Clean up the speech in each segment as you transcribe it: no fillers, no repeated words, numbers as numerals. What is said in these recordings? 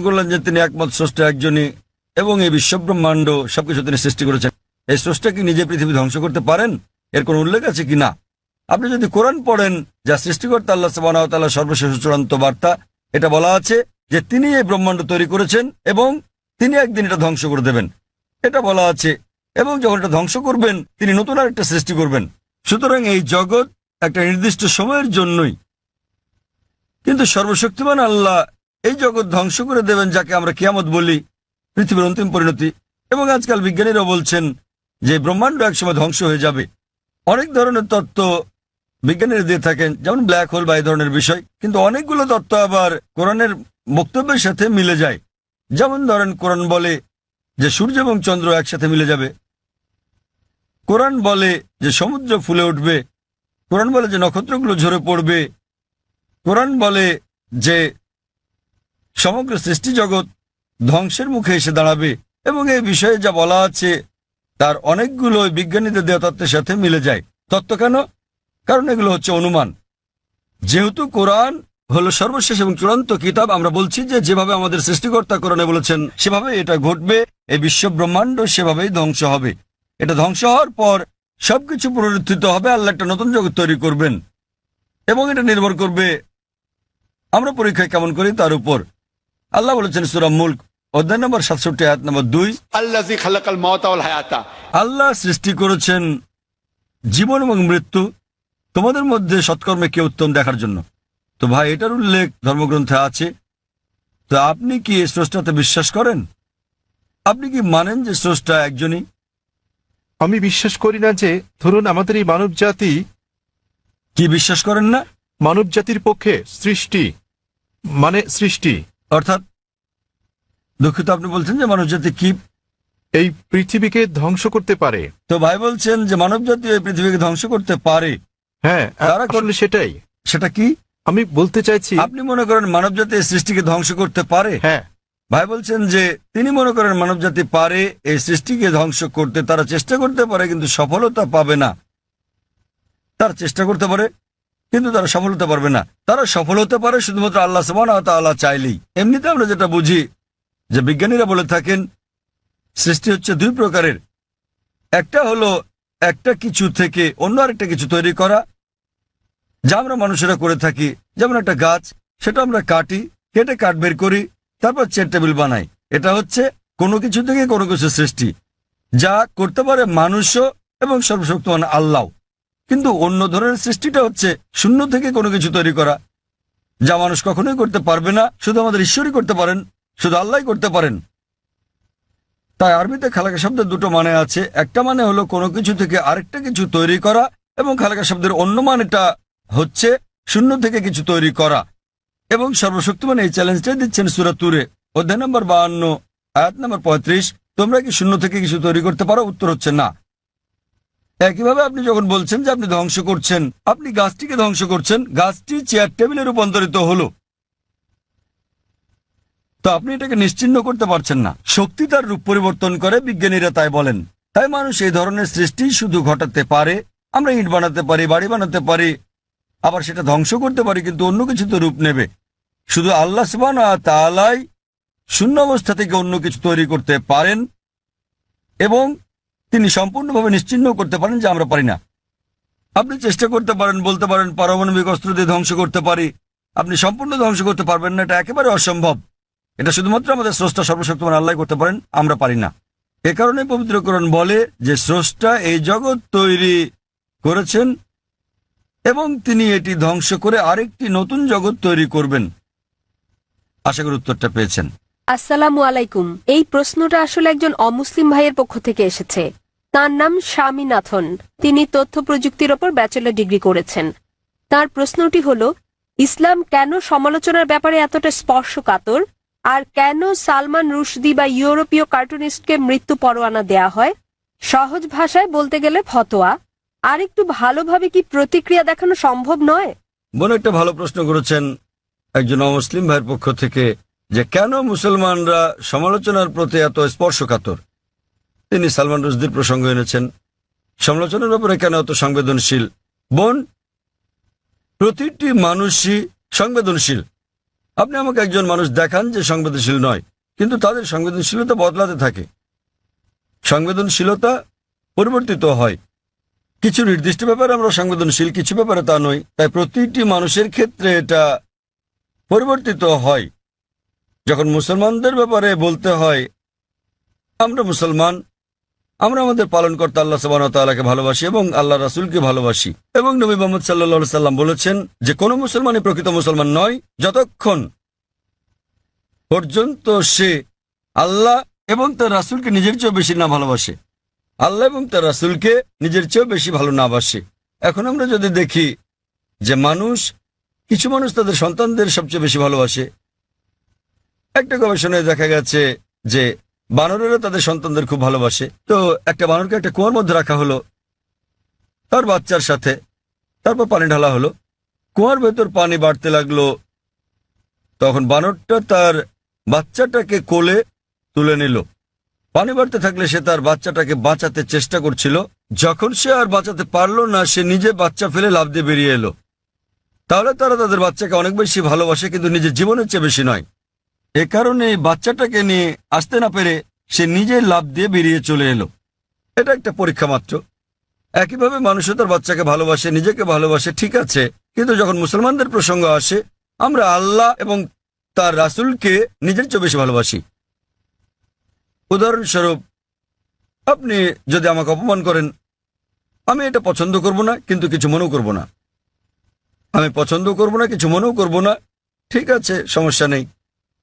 করলেন যে তিনি একমাত্র স্রষ্টা একজনই এবং এই বিশ্বব্রহ্মাণ্ড সবকিছু তিনি সৃষ্টি করেছেন, এই স্রষ্টা কি নিজে পৃথিবী ধ্বংস করতে পারেন? এর কোনো উল্লেখ আছে কি না? আপনি যদি কোরআন পড়েন, যা সৃষ্টিকর্তা আল্লাহ সুবহানাহু ওয়া তাআলার সর্বশেষ চূড়ান্ত বার্তা, এটা বলা আছে যে তিনি এই ব্রহ্মাণ্ড তৈরি করেছেন এবং তিনি একদিন এটা ধ্বংস করে দেবেন, এটা বলা আছে। এবং যখন এটা ধ্বংস করবেন, তিনি নতুন আরেকটা সৃষ্টি করবেন। সুতরাং এই জগৎ একটা নির্দিষ্ট সময়ের জন্যই, কিন্তু সর্বশক্তিমান আল্লাহ এই জগৎ ধ্বংস করে দেবেন, যাকে আমরা কিয়ামত বলি, পৃথিবীর অন্তিম পরিণতি। এবং আজকাল বিজ্ঞানীরা বলছেন যে ব্রহ্মাণ্ড একসময় ধ্বংস হয়ে যাবে। অনেক ধরনের তত্ত্ব বিজ্ঞানীরা দিয়ে থাকেন, যেমন ব্ল্যাক হোল বা এই ধরনের বিষয়, কিন্তু অনেকগুলো তত্ত্ব আবার কোরআনের বক্তব্যের সাথে মিলে যায়। যেমন ধরেন, কোরআন বলে যে সূর্য এবং চন্দ্র একসাথে মিলে যাবে, কোরআন বলে যে সমুদ্র ফুলে উঠবে, কোরআন বলে যে নক্ষত্রগুলো ঝরে পড়বে, কোরআন বলে যে সমগ্র সৃষ্টি জগৎ ধ্বংসের মুখে এসে দাঁড়াবে। এবং এই বিষয়ে যা বলা আছে তার অনেকগুলো বিজ্ঞানীদের দেওয়া তত্ত্বের সাথে মিলে যায়। তত্ত্ব কেন? কারণ এগুলো হচ্ছে অনুমান। যেহেতু কোরআন হলো সর্বশেষ এবং চূড়ান্ত কিতাব, আমরা বলছি যে যেভাবে আমাদের সৃষ্টিকর্তা কোরআনে বলেছেন সেভাবে এটা ঘটবে। এই বিশ্ব ব্রহ্মাণ্ড সেভাবেই ধ্বংস হবে। এটা ধ্বংস হওয়ার পর সবকিছু পুনরুত্থিত হবে, আল্লাহ একটা নতুন জগৎ তৈরি করবেন। এবং এটা নির্ভর করবে আমরা পরীক্ষায় কেমন করি তার উপর। আল্লাহ বলেছেন সূরা মুলক অধ্যায় নম্বর 67 আয়াত নম্বর 2, আল্লাযী খালাকাল মাউতা ওয়াল হায়াতা, আল্লাহ সৃষ্টি করেছেন জীবন এবং মৃত্যু, তোমাদের মধ্যে সৎকর্মে কে উত্তম দেখার জন্য। তো ভাই, এটার উল্লেখ ধর্মগ্রন্থে আছে। তো আপনি কি এই স্রষ্টাতে বিশ্বাস করেন? আপনি কি মানেন যে স্রষ্টা একজনই? আমি বিশ্বাস করি না যে, ধরুন আমাদের এই মানব জাতি, কি বিশ্বাস করেন না? মানব জাতির পক্ষে সৃষ্টি মানে সৃষ্টি, অর্থাৎ দুঃখিত, আপনি বলছেন যে মানবজাতি কি এই পৃথিবীকে ধ্বংস করতে পারে। তো ভাই বলছেন যে মানবজাতি এই পৃথিবীকে ধ্বংস করতে পারে। হ্যাঁ, তারা আসলে সেটাই সেটা কি আমি বলতে চাইছি। আপনি মনে করেন মানবজাতি এই সৃষ্টিকে ধ্বংস করতে পারে? হ্যাঁ, ভাই বলছেন যে তিনি মনে করেন মানবজাতি পারে এই সৃষ্টিকে ধ্বংস করতে। তারা চেষ্টা করতে পারে কিন্তু সফলতা পাবে না। তারা চেষ্টা করতে পারে কিন্তু তারা সফল হতে পারবে না। তারা সফল হতে পারে শুধুমাত্র আল্লাহ সুবহানাহু ওয়া তাআলা চাইলেই। এমনিতে আমরা যেটা বুঝি যে বিজ্ঞানীরা বলে থাকেন সৃষ্টি হচ্ছে দুই প্রকারের। একটা হলো একটা কিছু থেকে অন্য আরেকটা কিছু তৈরি করা, যা আমরা মানুষেরা করে থাকি। যেমন একটা গাছ, সেটা আমরা কাটি, কেটে কাঠ বের করি, তারপর চেয়ার টেবিল বানাই। এটা হচ্ছে কোনো কিছু থেকে কোনো কিছু সৃষ্টি, যা করতে পারে মানুষও এবং সর্বশক্তিমান আল্লাহ। কিন্তু অন্য ধরনের সৃষ্টিটা হচ্ছে শূন্য থেকে কোনো কিছু তৈরি করা, যা মানুষ কখনোই করতে পারবে না, শুধু আমাদের ঈশ্বরই করতে পারেন, শুধু আল্লাহই করতে পারেন। তাই আরবিতে খালাকা শব্দের দুটো মানে আছে। একটা মানে হলো কোনো কিছু থেকে আরেকটা কিছু তৈরি করা, এবং খালাকা শব্দের অন্য মানেটা হচ্ছে শূন্য থেকে কিছু তৈরি করা। এবং সর্বশক্তিমান এই চ্যালেঞ্জটাই দিচ্ছেন সূরা তুরে অধ্যায় নম্বর 52 আয়াত নম্বর 35, তোমরা কি শূন্য থেকে কিছু তৈরি করতে পারো? উত্তর হচ্ছে না। একইভাবে আপনি যখন বলছেন যে আপনি ধ্বংস করছেন, আপনি গাছটিকে ধ্বংস করছেন, গাছটি চেয়ার টেবিলে রূপান্তরিত হলো, তো আপনি এটাকে নিশ্চিহ্ন করতে পারছেন না। শক্তি তার রূপ পরিবর্তন করে, বিজ্ঞানীরা তাই বলেন। তাই মানুষ এই ধরনের সৃষ্টি শুধু ঘটাতে পারে। আমরা ইট বানাতে পারি, বাড়ি বানাতে পারি, আবার সেটা ধ্বংস করতে পারি, কিন্তু অন্য কিছু তো রূপ নেবে। শুধু আল্লাহ সুবহানাহু ওয়া তাআলাই শূন্য অবস্থা থেকে অন্য কিছু তৈরি করতে পারেন, এবং তিনি সম্পূর্ণভাবে নিশ্চিহ্ন করতে পারেন, যা আমরা পারি না। আপনি চেষ্টা করতে পারেন, বলতে পারেন পারমাণবিক অস্ত্র দিয়ে ধ্বংস করতে পারি, আপনি সম্পূর্ণ ধ্বংস করতে পারবেন না। এটা একেবারে অসম্ভব। এটা শুধুমাত্র আমাদের স্রষ্টা সর্বশক্তিমান আল্লাহ করতে পারেন, আমরা পারি না। এ কারণে পবিত্র কোরআন বলে যে স্রষ্টা এই জগৎ তৈরি করেছেন এবং তিনি এটি ধ্বংস করে আরেকটি নতুন জগৎ তৈরি করবেন। আশা করি উত্তরটা পেয়েছেন। আসসালামু আলাইকুম। এই প্রশ্নটা আসলে একজন অমুসলিম ভাইয়ের পক্ষ থেকে এসেছে। তার নাম স্বামীনাথন। তিনি তথ্য প্রযুক্তির ওপর ব্যাচেলর ডিগ্রি করেছেন। তার প্রশ্নটি হলো, ইসলাম কেন সমালোচনার ব্যাপারে এতটা স্পর্শকাতর, আর কেন সালমান রুশদি বা ইউরোপীয় কার্টুনিস্টকে মৃত্যু পরোয়ানা দেয়া হয়? সহজ ভাষায় বলতে গেলে ফতোয়া। আর একটু ভালোভাবে কি প্রতিক্রিয়া দেখানো সম্ভব নয়? বোন, একটা ভালো প্রশ্ন করেছেন একজন অমুসলিম ভাইয়ের পক্ষ থেকে, যে কেন মুসলমানরা সমালোচনার প্রতি এত স্পর্শকাতর। তিনি সালমান রুশদির প্রসঙ্গ এনেছেন। সমালোচনার ব্যাপারে কেন এত সংবেদনশীল? বোন, প্রতিটি মানুষই সংবেদনশীল। আপনি আমাকে একজন মানুষ দেখান যে সংবেদনশীল নয়, কিন্তু তাদের সংবেদনশীলতা বদলাতে থাকে। সংবেদনশীলতা পরিবর্তিত হয়। কিছু নির্দিষ্ট ব্যাপারে আমরা সংবেদনশীল, কিছু ব্যাপারে তা নই। তাই প্রতিটি মানুষের ক্ষেত্রে এটা পরিবর্তিত হয়। যখন মুসলমানদের ব্যাপারে বলতে হয়, আমরা মুসলমান, আমরা আমাদের পালনকর্তা আল্লাহ সুবহানাহু ওয়া তাআলাকে ভালোবাসি এবং আল্লাহ রাসূলকে ভালোবাসি। এবং নবী মুহাম্মদ সাল্লাল্লাহু আলাইহি সাল্লাম বলেছেন যে কোনো মুসলমানই প্রকৃত মুসলমান নয় যতক্ষণ পর্যন্ত সে আল্লাহ এবং তার রাসূলকে নিজের চেয়েও বেশি না ভালোবাসে, আল্লাহ এবং তার রাসূলকে নিজের চেয়েও বেশি ভালো না বাসে। এখন আমরা যদি দেখি যে কিছু মানুষ তাদের সন্তানদের সবচেয়ে বেশি ভালোবাসে। একটা গবেষণায় দেখা গেছে যে বানরেরা তাদের সন্তানদের খুব ভালোবাসে। তো একটা বানরকে একটা কুয়ার মধ্যে রাখা হলো তার বাচ্চার সাথে, তারপর পানি ঢালা হলো, কুয়ার ভেতর পানি বাড়তে লাগলো। তখন বানরটা তার বাচ্চাটাকে কোলে তুলে নিল। পানি বাড়তে থাকলে সে তার বাচ্চাটাকে বাঁচাতে চেষ্টা করছিল। যখন সে আর বাঁচাতে পারল না, সে নিজে বাচ্চা ফেলে লাফ দিয়ে বেরিয়ে এলো। তাহলে তারা তাদের বাচ্চাকে অনেক বেশি ভালোবাসে, কিন্তু নিজের জীবনের চেয়ে বেশি নয়। এ কারণে বাচ্চাটাকে নিয়ে আসতে না পেরে সে নিজে লাফ দিয়ে বেরিয়ে চলে এলো। এটা একটা পরীক্ষা মাত্র। একইভাবে মানুষও তার বাচ্চাকে ভালোবাসে, নিজেকে ভালোবাসে, ঠিক আছে। কিন্তু যখন মুসলমানদের প্রসঙ্গ আসে, আমরা আল্লাহ এবং তার রাসূলকে নিজের চেয়ে বেশি ভালোবাসি। উদাহরণস্বরূপ, আপনি যদি আমাকে অপমান করেন, আমি এটা পছন্দ করব না, কিন্তু কিছু মনেও করব না। আমি পছন্দ করব না, কিছু মনেও করব না, ঠিক আছে, সমস্যা নেই।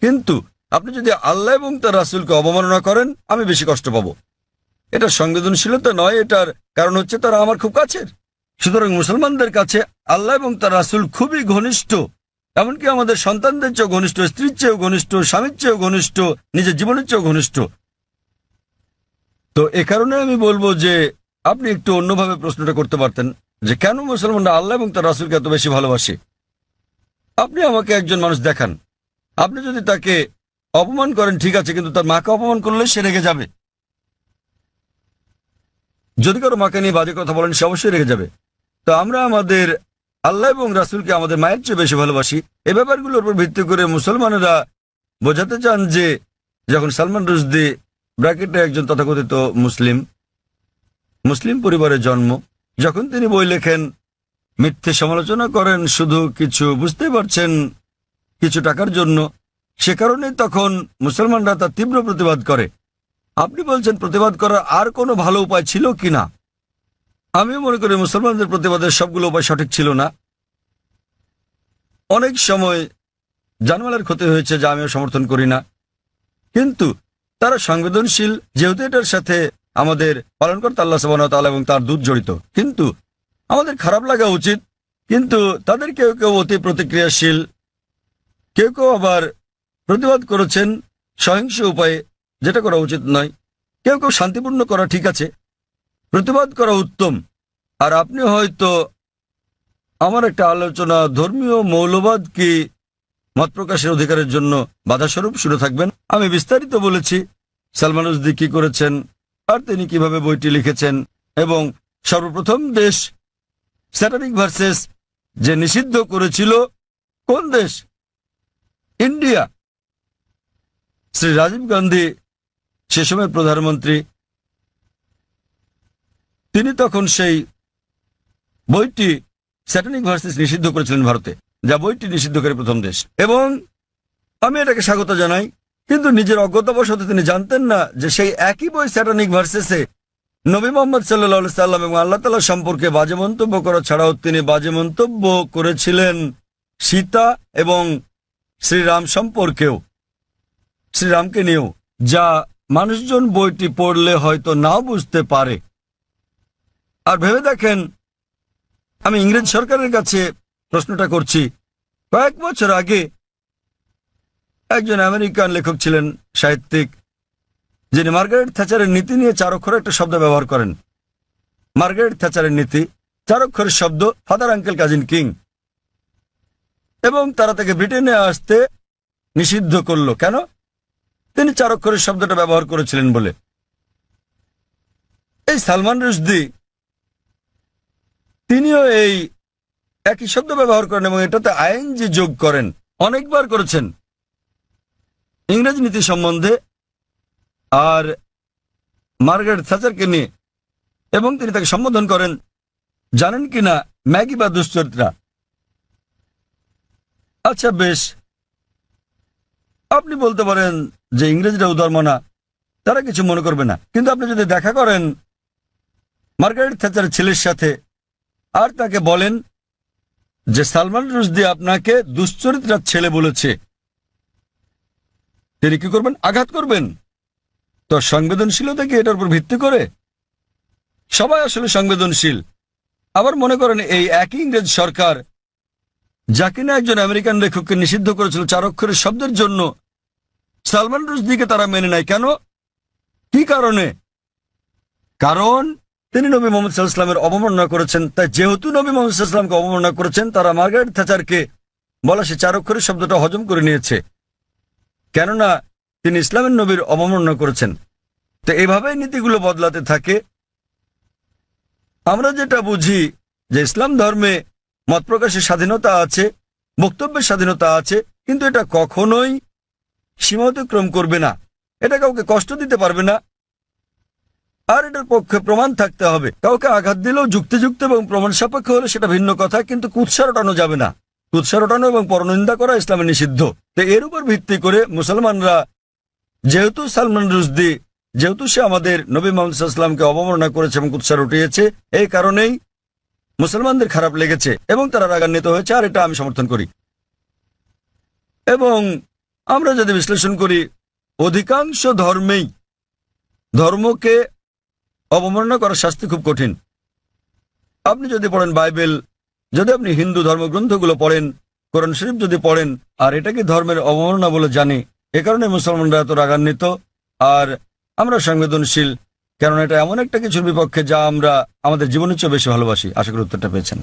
কিন্তু আপনি যদি আল্লাহ এবং তার রাসূলকে অবমাননা করেন, আমি বেশি কষ্ট পাবো। এটা সংবেদনশীলতা নয়, এটার কারণ হচ্ছে তারা আমার খুব কাছের। সুতরাং মুসলমানদের কাছে আল্লাহ এবং তার রাসূল খুবই ঘনিষ্ঠ, এমনকি আমাদের সন্তানদের চেয়েও ঘনিষ্ঠ, স্ত্রীর চেয়েও ঘনিষ্ঠ, স্বামীর চেয়েও ঘনিষ্ঠ, নিজের জীবনের চেয়েও ঘনিষ্ঠ। তো এ কারণে আমি বলবো যে আপনি একটু অন্যভাবে প্রশ্নটা করতে পারতেন যে কেন মুসলমানরা আল্লাহ এবং তার রাসূলকে এত বেশি ভালোবাসে। আপনি আমাকে একজন মানুষ দেখান, আপনি যদি তাকে অপমান করেন ঠিক আছে, কিন্তু তার মাকে অপমান করলে সে রেগে যাবে। যদি কারো মাকে নিয়ে বাজে কথা বলেন, সে অবশ্যই রেগে যাবে। তো আমরা আমাদের আল্লাহ এবং রাসূলকে আমাদের মায়ের চেয়ে বেশি ভালোবাসি। এই ব্যাপারগুলোর উপর ভিত্তি করে মুসলমানেরা বোঝাতে চান যে যখন সালমান রুশদি ব্র্যাকেটে একজন তথাকথিত মুসলিম পরিবারের জন্ম, যখন তিনি বই লেখেন, মিথ্যে সমালোচনা করেন শুধু কিছু, বুঝতে পারছেন, কিছু টাকার জন্য, সে কারণে তখন মুসলমানরা তার তীব্র প্রতিবাদ করে। আপনি বলছেন প্রতিবাদ করার আর কোনো ভালো উপায় ছিল কিনা? আমিও মনে করি মুসলমানদের প্রতিবাদের সবগুলো উপায় সঠিক ছিল না। অনেক সময় জানমালের ক্ষতি হয়েছে, যা আমিও সমর্থন করি না, কিন্তু তারা সংবেদনশীল, যেহেতু এটার সাথে আমাদের পালনকর্তা আল্লাহ সুবহানাহু ওয়া তাআলা এবং তার দূত জড়িত। কিন্তু আমাদের খারাপ লাগা উচিত। কিন্তু তাদের কেউ কেউ অতি প্রতিক্রিয়াশীল, কেউ কেউ আবার প্রতিবাদ করেছেন সহিংস উপায়ে, যেটা করা উচিত নয়। কেউ কেউ শান্তিপূর্ণ করা ঠিক আছে, প্রতিবাদ করা উত্তম। আর আপনি হয়তো আমার একটা আলোচনা ধর্মীয় মৌলবাদ কি মত প্রকাশের অধিকারের জন্য বাধাস্বরূপ শুনে থাকবেন। আমি বিস্তারিত বলেছি সালমান রুশদি কি করেছেন আর তিনি কিভাবে বইটি লিখেছেন। এবং সর্বপ্রথম দেশ স্যাটানিক ভার্সেস যে নিষিদ্ধ করেছিল, কোন দেশ? ইন্ডিয়া। শ্রী রাজীব গান্ধী সে সময় প্রধানমন্ত্রী, তিনি তখন সেই বইটি স্যাটানিক ভার্সেস নিষিদ্ধ করেছিলেন ভারতে, যা বইটি নিষিদ্ধকারী প্রথম দেশ। এবং আমি এটাকে স্বাগত জানাই। কিন্তু নিজের অজ্ঞতাবশত তিনি জানতেন না যে সেই একই বই স্যাটানিক ভার্সেসে নবী মুহাম্মদ সাল্লাল্লাহু আলাইহি সাল্লাম এবং আল্লাহ তাআলা সম্পর্কে বাজে মন্তব্য করা ছাড়াও তিনি বাজে মন্তব্য করেছিলেন সীতা এবং শ্রীরাম সম্পর্কেও, শ্রীরামকে নিয়েও, যা মানুষজন বইটি পড়লে হয়তো নাও বুঝতে পারে। আর ভেবে দেখেন, আমি ইংরেজ সরকারের কাছে প্রশ্নটা করছি। কয়েক বছর আগে একজন আমেরিকান লেখক ছিলেন, সাহিত্যিক, যিনি মার্গারেট থ্যাচারের নীতি নিয়ে 4 অক্ষরের একটা শব্দ ব্যবহার করেন। মার্গারেট থ্যাচারের নীতি, 4 অক্ষরের শব্দ, ফাদার আঙ্কেল কাজিন কিং। এবং তারা তাকে ব্রিটেনে আসতে নিষিদ্ধ করলো। কেন? তিনি 4 অক্ষরের শব্দটা ব্যবহার করেছিলেন বলে। এই সালমান রুশদি তিনিও এই একই শব্দ ব্যবহার করেন এবং এটাতে আইএনজি যোগ করেন। অনেকবার করেছেন ইংরেজ নীতি সম্বন্ধে আর মার্গারেট থ্যাচারকে নিয়ে, এবং তিনি তাকে সম্বোধন করেন জানেন কিনা ম্যাগি বা দুশ্চরিত্রা। আচ্ছা বেশ, আপনি বলতে পারেন যে ইংরেজরা উদার মনা, তারা কিছু মনে করবে না, কিন্তু আপনি যদি দেখা করেন মার্গারেট থ্যাচারের ছেলের সাথে আর তাকে বলেন যে সালমান রুশদি আপনাকে দুশ্চরিত্রার ছেলে বলেছে, তিনি কি করবেন? আঘাত করবেন। তো সংবেদনশীলতা কি এটার উপর ভিত্তি করে? সবাই আসলে সংবেদনশীল। আবার মনে করেন এই একই ইংরেজ সরকার যাকে না একজন আমেরিকান লেখককে নিষিদ্ধ করেছিল 4 অক্ষরের শব্দের জন্য, সালমান রুশদিকে তারা মেনে নেয় কেন? কি কারণে? কারণ তিনি নবী মোহাম্মদ সাল্লাল্লাহু আলাইহি ওয়াসাল্লামের অবমাননা করেছেন। তাই যেহেতু নবী মোহাম্মদ সাল্লাল্লাহু আলাইহি ওয়াসাল্লামকে অবমাননা করেছেন, তারা মার্গারেট থ্যাচারকে বলা সে 4 অক্ষরের শব্দটা হজম করে নিয়েছে, কেননা তিনি ইসলামের নবীর অবমাননা করেছেন। তো এভাবেই নীতিগুলো বদলাতে থাকে। আমরা যেটা বুঝি যে ইসলাম ধর্মে মত প্রকাশের স্বাধীনতা আছে, বক্তব্যের স্বাধীনতা আছে, কিন্তু এটা কখনোই সীমা অতিক্রম করবে না, এটা কাউকে কষ্ট দিতে পারবে না, আর এটার পক্ষে প্রমাণ থাকতে হবে। কাউকে আঘাত দিলেও যুক্তিযুক্ত এবং প্রমাণ সাপেক্ষ হলে সেটা ভিন্ন কথা, কিন্তু কুৎসা রটানো যাবে না। কুৎসা রটানো এবং পরনিন্দা করা ইসলামে নিষিদ্ধ। তো এর উপর ভিত্তি করে মুসলমানরা, যেহেতু সালমান রুশদি, যেহেতু সে আমাদের নবী মুহাম্মদ সাল্লাল্লাহু আলাইহি ওয়াসাল্লামকে অবমাননা করেছে এবং কুৎসা রটিয়েছে, এই কারণেই মুসলমানদের খারাপ লেগেছে এবং তারা রাগান্বিত হয়েছে, আর এটা আমি সমর্থন করি। এবং আমরা যদি বিশ্লেষণ করি, অধিকাংশ ধর্মেই ধর্মকে অবমাননা করার শাস্তি খুব কঠিন। আপনি যদি পড়েন বাইবেল, যদি আপনি হিন্দু ধর্মগ্রন্থগুলো পড়েন, কোরআন শরীফ যদি পড়েন, আর এটাকে ধর্মের অবমাননা বলে জানি, এ কারণে মুসলমানরা এত রাগান্বিত। আর আমরা সংবেদনশীল, কারণ এটা এমন একটা কিছুর বিপক্ষে যা আমরা আমাদের জীবনের চেয়ে বেশি ভালোবাসি। আশা করি উত্তরটা পেয়েছেন।